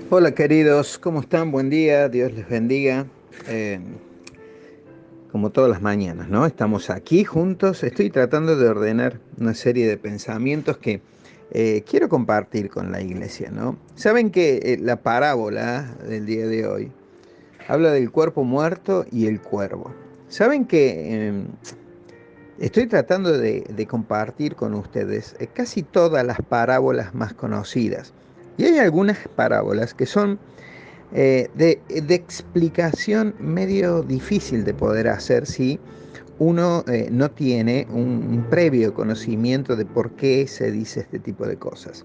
Hola queridos, ¿cómo están? Buen día, Dios les bendiga. Eh, Como todas las mañanas, ¿no? Estamos aquí juntos. Estoy tratando de ordenar una serie de pensamientos que quiero compartir con la iglesia, ¿no? Saben que la parábola del día de hoy habla del cuerpo muerto y el cuervo. Saben que estoy tratando de compartir con ustedes casi todas las parábolas más conocidas. Y hay algunas parábolas que son de explicación medio difícil de poder hacer si uno no tiene un previo conocimiento de por qué se dice este tipo de cosas.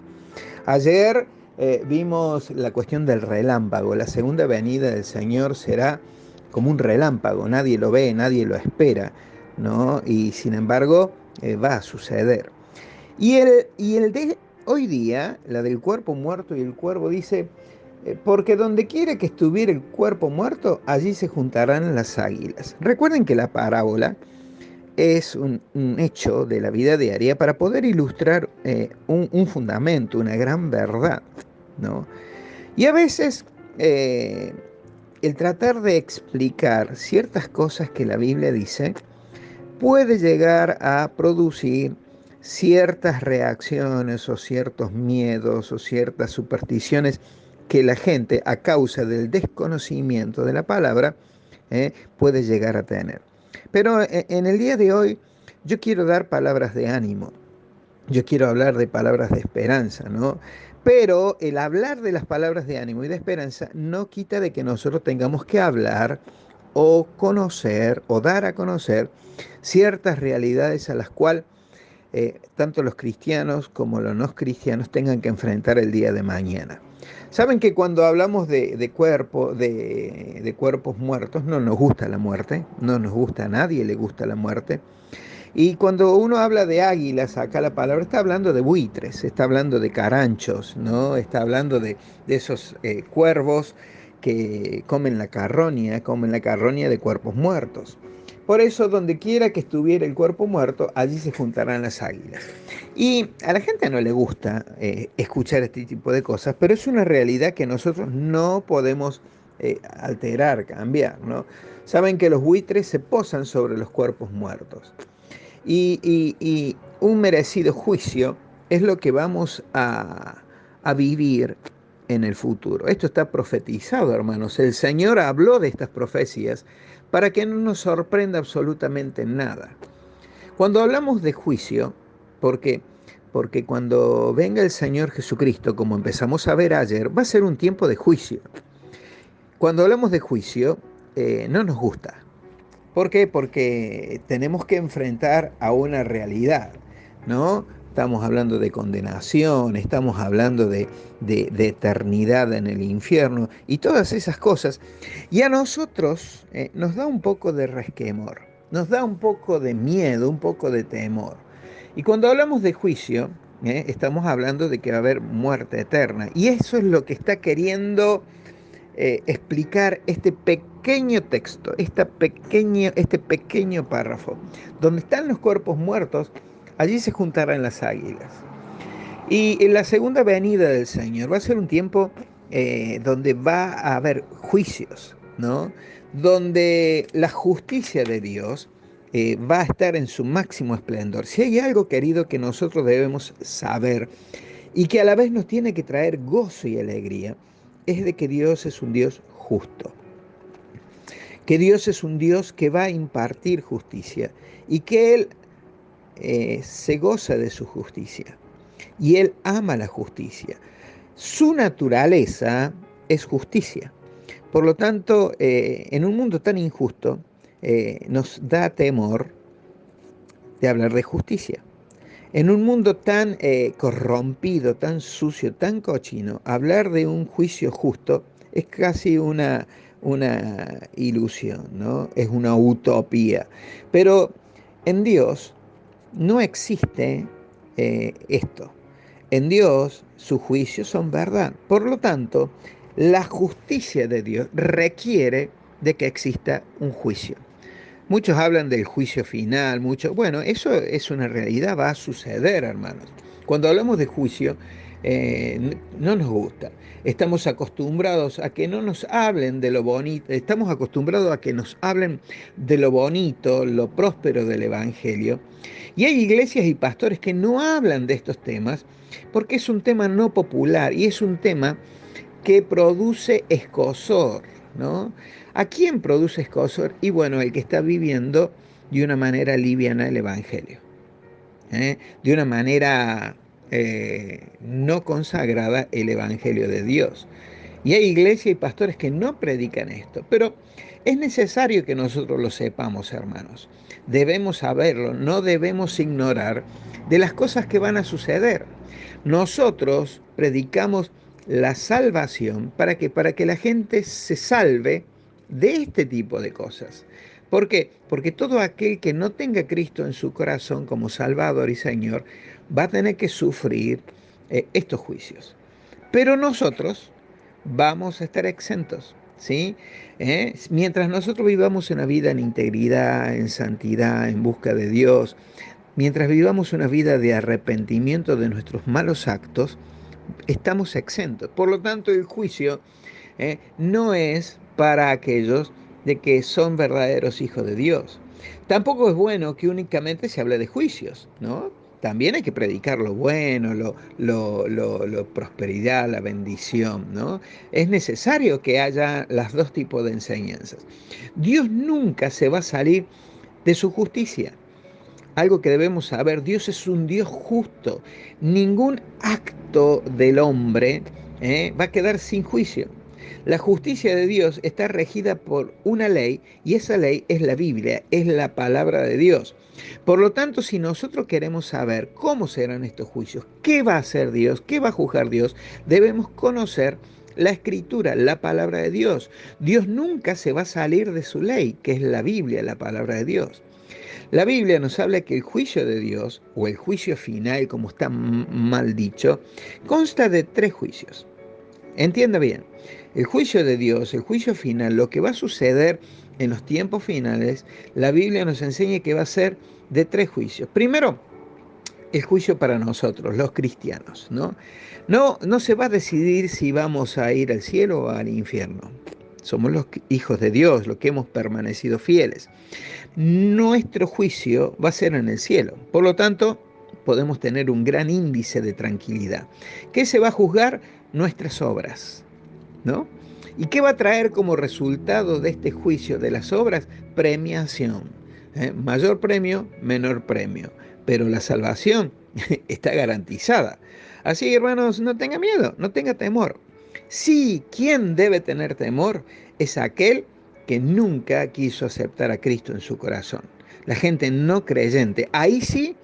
Ayer vimos la cuestión del relámpago. La segunda venida del Señor será como un relámpago. Nadie lo ve, nadie lo espera, ¿no? Y sin embargo va a suceder. Y el de hoy día, la del cuerpo muerto y el cuervo, dice, porque donde quiera que estuviera el cuerpo muerto, allí se juntarán las águilas. Recuerden que la parábola es un hecho de la vida diaria para poder ilustrar un fundamento, una gran verdad, ¿no? Y a veces el tratar de explicar ciertas cosas que la Biblia dice puede llegar a producir ciertas reacciones o ciertos miedos o ciertas supersticiones que la gente, a causa del desconocimiento de la palabra, puede llegar a tener. Pero en el día de hoy yo quiero dar palabras de ánimo, yo quiero hablar de palabras de esperanza, ¿no? Pero el hablar de las palabras de ánimo y de esperanza no quita de que nosotros tengamos que hablar o conocer o dar a conocer ciertas realidades a las cuales tanto los cristianos como los no cristianos tengan que enfrentar el día de mañana. Saben que cuando hablamos de cuerpos muertos, no nos gusta la muerte, no nos gusta, a nadie le gusta la muerte. Y cuando uno habla de águilas, acá la palabra está hablando de buitres, está hablando de caranchos, ¿no? Está hablando de esos cuervos que comen la carroña de cuerpos muertos. Por eso, donde quiera que estuviera el cuerpo muerto, allí se juntarán las águilas. Y a la gente no le gusta escuchar este tipo de cosas, pero es una realidad que nosotros no podemos alterar, cambiar, ¿no? Saben que los buitres se posan sobre los cuerpos muertos. Y un merecido juicio es lo que vamos a vivir en el futuro. Esto está profetizado, hermanos. El Señor habló de estas profecías para que no nos sorprenda absolutamente nada. Cuando hablamos de juicio, ¿por qué? Porque cuando venga el Señor Jesucristo, como empezamos a ver ayer, va a ser un tiempo de juicio. Cuando hablamos de juicio, no nos gusta. ¿Por qué? Porque tenemos que enfrentar a una realidad, ¿no? Estamos hablando de condenación, estamos hablando de eternidad en el infierno y todas esas cosas. Y a nosotros nos da un poco de resquemor, nos da un poco de miedo, un poco de temor. Y cuando hablamos de juicio, estamos hablando de que va a haber muerte eterna. Y eso es lo que está queriendo explicar este pequeño texto, este pequeño párrafo. Donde están los cuerpos muertos, allí se juntarán las águilas. Y en la segunda venida del Señor va a ser un tiempo donde va a haber juicios, ¿no? Donde la justicia de Dios va a estar en su máximo esplendor. Si hay algo, querido, que nosotros debemos saber y que a la vez nos tiene que traer gozo y alegría, es de que Dios es un Dios justo, que Dios es un Dios que va a impartir justicia y que Él se goza de su justicia y Él ama la justicia. Su naturaleza es justicia. Por lo tanto, en un mundo tan injusto, nos da temor de hablar de justicia. En un mundo tan corrompido, tan sucio, tan cochino, hablar de un juicio justo es casi una ilusión, ¿no? Es una utopía. Pero en Dios no existe esto. En Dios sus juicios son verdad. Por lo tanto, la justicia de Dios requiere de que exista un juicio. Muchos hablan del juicio final, bueno, eso es una realidad, va a suceder, hermanos. Cuando hablamos de juicio, no nos gusta. Estamos acostumbrados a que no nos hablen de lo bonito, estamos acostumbrados a que nos hablen de lo bonito, lo próspero del Evangelio. Y hay iglesias y pastores que no hablan de estos temas porque es un tema no popular y es un tema que produce escozor, ¿no? ¿A quién produce escozor? Y bueno, el que está viviendo de una manera liviana el Evangelio, de una manera no consagrada el Evangelio de Dios. Y hay iglesias y pastores que no predican esto, pero es necesario que nosotros lo sepamos, hermanos. Debemos saberlo, no debemos ignorar de las cosas que van a suceder. Nosotros predicamos la salvación para que la gente se salve de este tipo de cosas. ¿Por qué? Porque todo aquel que no tenga a Cristo en su corazón como Salvador y Señor va a tener que sufrir estos juicios. Pero nosotros vamos a estar exentos, ¿sí? Mientras nosotros vivamos una vida en integridad, en santidad, en busca de Dios, mientras vivamos una vida de arrepentimiento de nuestros malos actos, estamos exentos. Por lo tanto, el juicio no es para aquellos de que son verdaderos hijos de Dios. Tampoco es bueno que únicamente se hable de juicios, ¿no? También hay que predicar lo bueno, lo prosperidad, la bendición, ¿no? Es necesario que haya los dos tipos de enseñanzas. Dios nunca se va a salir de su justicia. Algo que debemos saber, Dios es un Dios justo. Ningún acto del hombre va a quedar sin juicio. La justicia de Dios está regida por una ley y esa ley es la Biblia, es la palabra de Dios. Por lo tanto, si nosotros queremos saber cómo serán estos juicios, qué va a hacer Dios, qué va a juzgar Dios, debemos conocer la escritura, la palabra de Dios. Dios nunca se va a salir de su ley, que es la Biblia, la palabra de Dios. La Biblia nos habla que el juicio de Dios, o el juicio final, como está mal dicho, consta de tres juicios. Entienda bien, el juicio de Dios, el juicio final, lo que va a suceder en los tiempos finales, la Biblia nos enseña que va a ser de tres juicios. Primero, el juicio para nosotros, los cristianos, ¿no? No se va a decidir si vamos a ir al cielo o al infierno. Somos los hijos de Dios, los que hemos permanecido fieles. Nuestro juicio va a ser en el cielo. Por lo tanto, podemos tener un gran índice de tranquilidad. ¿Qué se va a juzgar? Nuestras obras, ¿no? ¿Y qué va a traer como resultado de este juicio de las obras? Premiación. Mayor premio, menor premio. Pero la salvación está garantizada. Así, hermanos, no tenga miedo, no tenga temor. Sí, ¿quién debe tener temor? Es aquel que nunca quiso aceptar a Cristo en su corazón. La gente no creyente. Ahí sí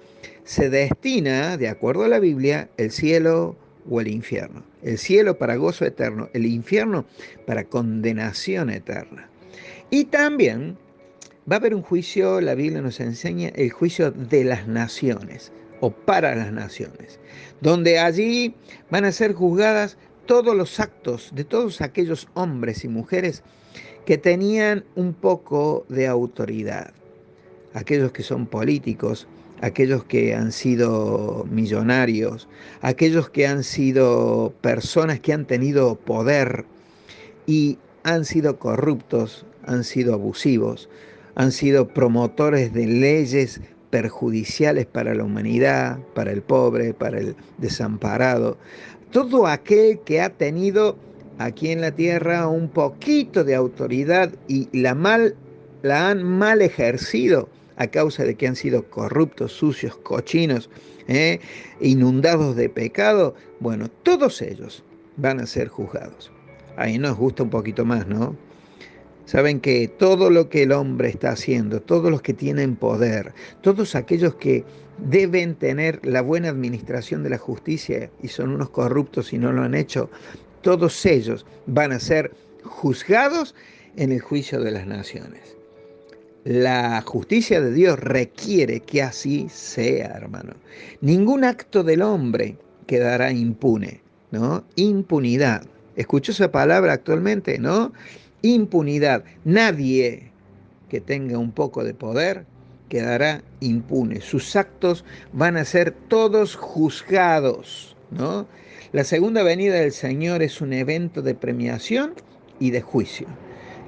se destina, de acuerdo a la Biblia, el cielo o el infierno. El cielo para gozo eterno, el infierno para condenación eterna. Y también va a haber un juicio, la Biblia nos enseña, el juicio de las naciones o para las naciones, donde allí van a ser juzgadas todos los actos de todos aquellos hombres y mujeres que tenían un poco de autoridad, aquellos que son políticos, aquellos que han sido millonarios, aquellos que han sido personas que han tenido poder y han sido corruptos, han sido abusivos, han sido promotores de leyes perjudiciales para la humanidad, para el pobre, para el desamparado. Todo aquel que ha tenido aquí en la tierra un poquito de autoridad y la han mal ejercido a causa de que han sido corruptos, sucios, cochinos, inundados de pecado, bueno, todos ellos van a ser juzgados. Ahí nos gusta un poquito más, ¿no? Saben que todo lo que el hombre está haciendo, todos los que tienen poder, todos aquellos que deben tener la buena administración de la justicia y son unos corruptos y no lo han hecho, todos ellos van a ser juzgados en el juicio de las naciones. La justicia de Dios requiere que así sea, hermano. Ningún acto del hombre quedará impune, ¿no? Impunidad. ¿Escuchó esa palabra actualmente, no? Impunidad. Nadie que tenga un poco de poder quedará impune. Sus actos van a ser todos juzgados. ¿no? La segunda venida del Señor es un evento de premiación y de juicio.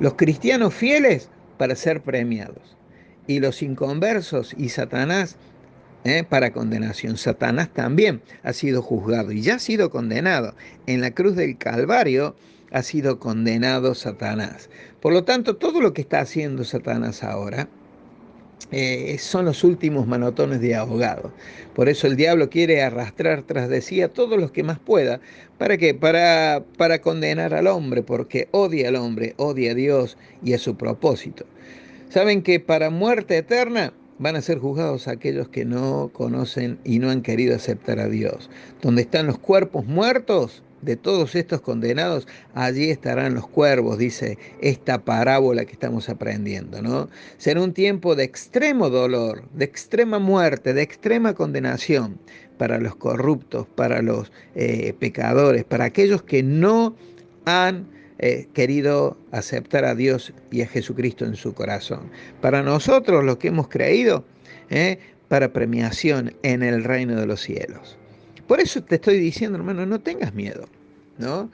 Los cristianos fieles para ser premiados y los inconversos y Satanás para condenación. Satanás también ha sido juzgado y ya ha sido condenado. En la cruz del Calvario ha sido condenado Satanás. Por lo tanto, todo lo que está haciendo Satanás ahora son los últimos manotones de ahogado. Por eso el diablo quiere arrastrar tras de sí a todos los que más pueda. ¿Para qué? Para condenar al hombre, porque odia al hombre, odia a Dios y a su propósito. Saben que para muerte eterna van a ser juzgados aquellos que no conocen y no han querido aceptar a Dios. Donde están los cuerpos muertos de todos estos condenados, allí estarán los cuervos, dice esta parábola que estamos aprendiendo, ¿no? Será un tiempo de extremo dolor, de extrema muerte, de extrema condenación para los corruptos, para los pecadores, para aquellos que no han querido aceptar a Dios y a Jesucristo en su corazón. Para nosotros, los que hemos creído, para premiación en el reino de los cielos. Por eso te estoy diciendo, hermano, no tengas miedo, ¿no?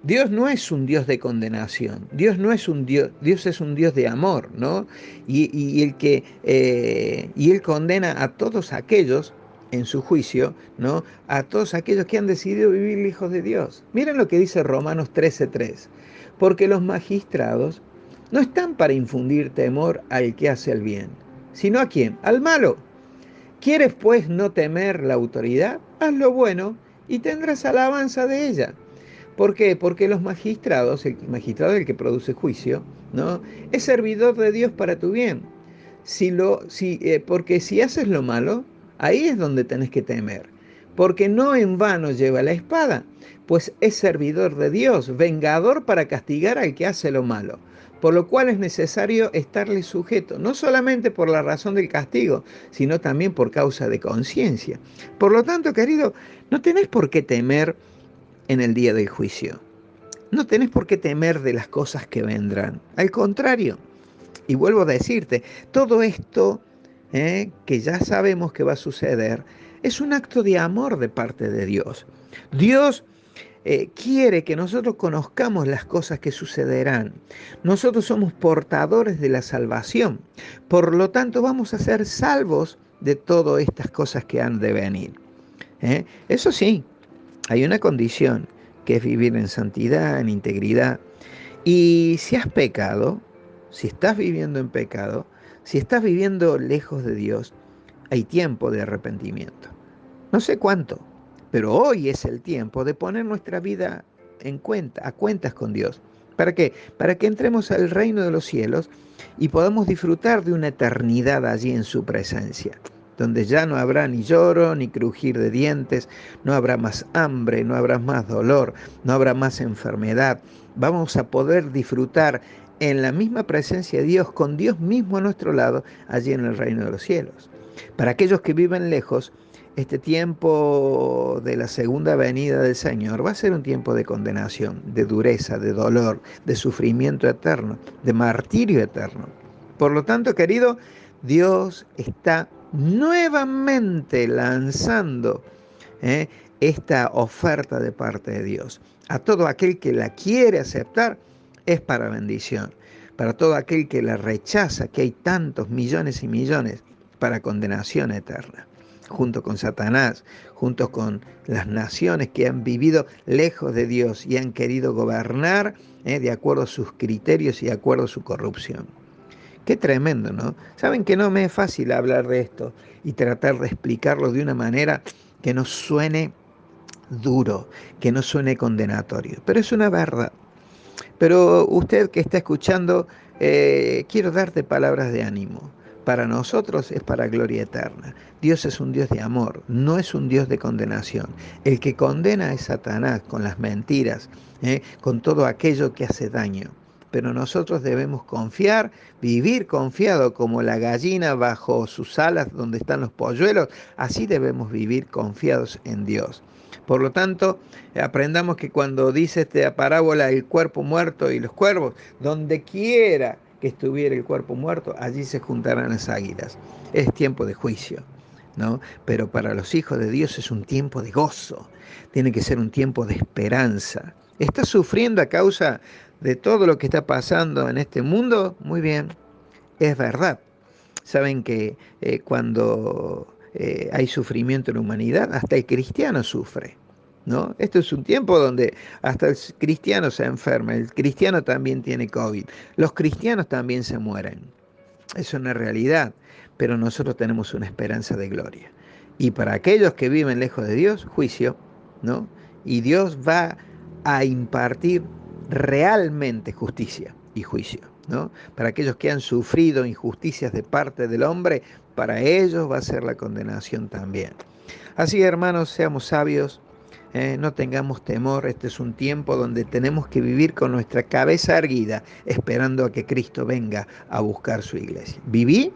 Dios no es un Dios de condenación, Dios no es un Dios, Dios es un Dios de amor, ¿no? Y Él condena a todos aquellos en su juicio, ¿no? A todos aquellos que han decidido vivir hijos de Dios. Miren lo que dice Romanos 13:3. Porque los magistrados no están para infundir temor al que hace el bien, sino ¿a quién? Al malo. ¿Quieres pues no temer la autoridad? Haz lo bueno y tendrás alabanza de ella. ¿Por qué? Porque los magistrados, el magistrado es el que produce juicio, ¿no? Es servidor de Dios para tu bien. Porque si haces lo malo, ahí es donde tenés que temer. Porque no en vano lleva la espada, pues es servidor de Dios, vengador para castigar al que hace lo malo. Por lo cual es necesario estarle sujeto, no solamente por la razón del castigo, sino también por causa de conciencia. Por lo tanto, querido, no tenés por qué temer en el día del juicio. No tenés por qué temer de las cosas que vendrán. Al contrario, y vuelvo a decirte, todo esto que ya sabemos que va a suceder es un acto de amor de parte de Dios. Dios quiere que nosotros conozcamos las cosas que sucederán. Nosotros somos portadores de la salvación. Por lo tanto, vamos a ser salvos de todas estas cosas que han de venir. Eso sí, hay una condición que es vivir en santidad, en integridad. Y si has pecado, si estás viviendo en pecado, si estás viviendo lejos de Dios, hay tiempo de arrepentimiento. No sé cuánto, pero hoy es el tiempo de poner nuestra vida a cuentas con Dios. ¿Para qué? Para que entremos al reino de los cielos y podamos disfrutar de una eternidad allí en su presencia, donde ya no habrá ni lloro, ni crujir de dientes, no habrá más hambre, no habrá más dolor, no habrá más enfermedad. Vamos a poder disfrutar en la misma presencia de Dios, con Dios mismo a nuestro lado, allí en el reino de los cielos. Para aquellos que viven lejos, este tiempo de la segunda venida del Señor va a ser un tiempo de condenación, de dureza, de dolor, de sufrimiento eterno, de martirio eterno. Por lo tanto, querido, Dios está nuevamente lanzando esta oferta de parte de Dios. A todo aquel que la quiere aceptar es para bendición. Para todo aquel que la rechaza, que hay tantos millones y millones, para condenación eterna. Junto con Satanás, junto con las naciones que han vivido lejos de Dios y han querido gobernar de acuerdo a sus criterios y de acuerdo a su corrupción. Qué tremendo, ¿no? Saben que no me es fácil hablar de esto y tratar de explicarlo de una manera que no suene duro, que no suene condenatorio, pero es una verdad. Pero usted que está escuchando, quiero darte palabras de ánimo. Para nosotros es para gloria eterna. Dios es un Dios de amor, no es un Dios de condenación. El que condena es Satanás con las mentiras, con todo aquello que hace daño. Pero nosotros debemos confiar, vivir confiado como la gallina bajo sus alas donde están los polluelos. Así debemos vivir confiados en Dios. Por lo tanto, aprendamos que cuando dice esta parábola el cuerpo muerto y los cuervos, donde quiera que estuviera el cuerpo muerto, allí se juntarán las águilas. Es tiempo de juicio. ¿no? Pero para los hijos de Dios es un tiempo de gozo, tiene que ser un tiempo de esperanza. ¿Estás sufriendo a causa de todo lo que está pasando en este mundo? Muy bien, es verdad. Saben que cuando hay sufrimiento en la humanidad, hasta el cristiano sufre, ¿no? Esto es un tiempo donde hasta el cristiano se enferma, el cristiano también tiene COVID, los cristianos también se mueren. Es una realidad, pero nosotros tenemos una esperanza de gloria. Y para aquellos que viven lejos de Dios, juicio, ¿no? Y Dios va a impartir realmente justicia y juicio, ¿no? Para aquellos que han sufrido injusticias de parte del hombre, para ellos va a ser la condenación también. Así, hermanos, seamos sabios, no tengamos temor. Este es un tiempo donde tenemos que vivir con nuestra cabeza erguida, esperando a que Cristo venga a buscar su iglesia. Viví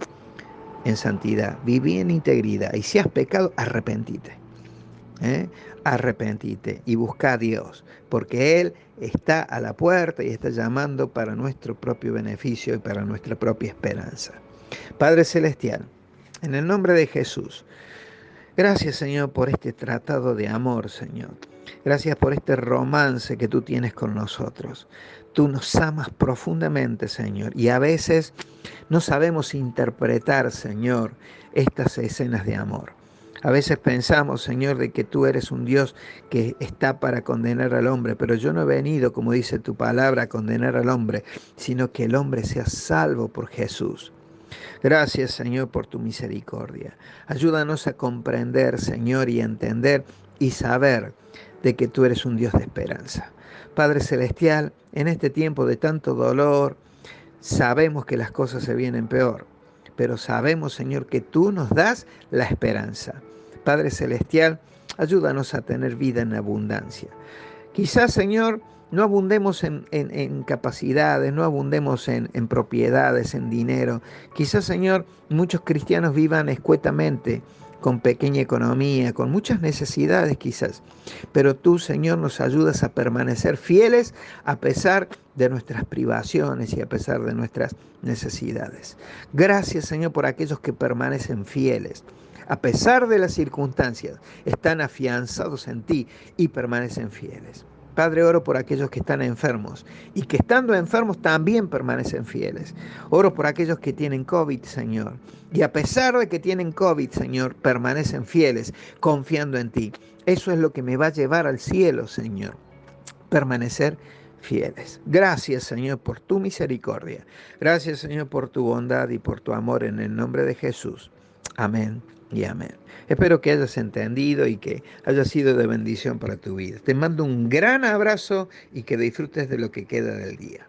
en santidad, viví en integridad, y si has pecado, arrepentite. Arrepentite y busca a Dios, porque Él está a la puerta y está llamando para nuestro propio beneficio y para nuestra propia esperanza. Padre Celestial, en el nombre de Jesús, gracias, Señor, por este tratado de amor, Señor. Gracias por este romance que tú tienes con nosotros. Tú nos amas profundamente, Señor, y a veces no sabemos interpretar, Señor, estas escenas de amor. A veces pensamos, Señor, de que tú eres un Dios que está para condenar al hombre, pero yo no he venido, como dice tu palabra, a condenar al hombre, sino que el hombre sea salvo por Jesús. Gracias, Señor, por tu misericordia. Ayúdanos a comprender, Señor, y a entender y saber de que tú eres un Dios de esperanza. Padre Celestial, en este tiempo de tanto dolor, sabemos que las cosas se vienen peor, pero sabemos, Señor, que tú nos das la esperanza. Padre Celestial, ayúdanos a tener vida en abundancia. Quizás, Señor, no abundemos en capacidades, no abundemos en propiedades, en dinero. Quizás, Señor, muchos cristianos vivan escuetamente, con pequeña economía, con muchas necesidades quizás. Pero tú, Señor, nos ayudas a permanecer fieles a pesar de nuestras privaciones y a pesar de nuestras necesidades. Gracias, Señor, por aquellos que permanecen fieles. A pesar de las circunstancias, están afianzados en ti y permanecen fieles. Padre, oro por aquellos que están enfermos y que estando enfermos también permanecen fieles. Oro por aquellos que tienen COVID, Señor. Y a pesar de que tienen COVID, Señor, permanecen fieles, confiando en ti. Eso es lo que me va a llevar al cielo, Señor. Permanecer fieles. Gracias, Señor, por tu misericordia. Gracias, Señor, por tu bondad y por tu amor en el nombre de Jesús. Amén y amén. Espero que hayas entendido y que haya sido de bendición para tu vida. Te mando un gran abrazo y que disfrutes de lo que queda del día.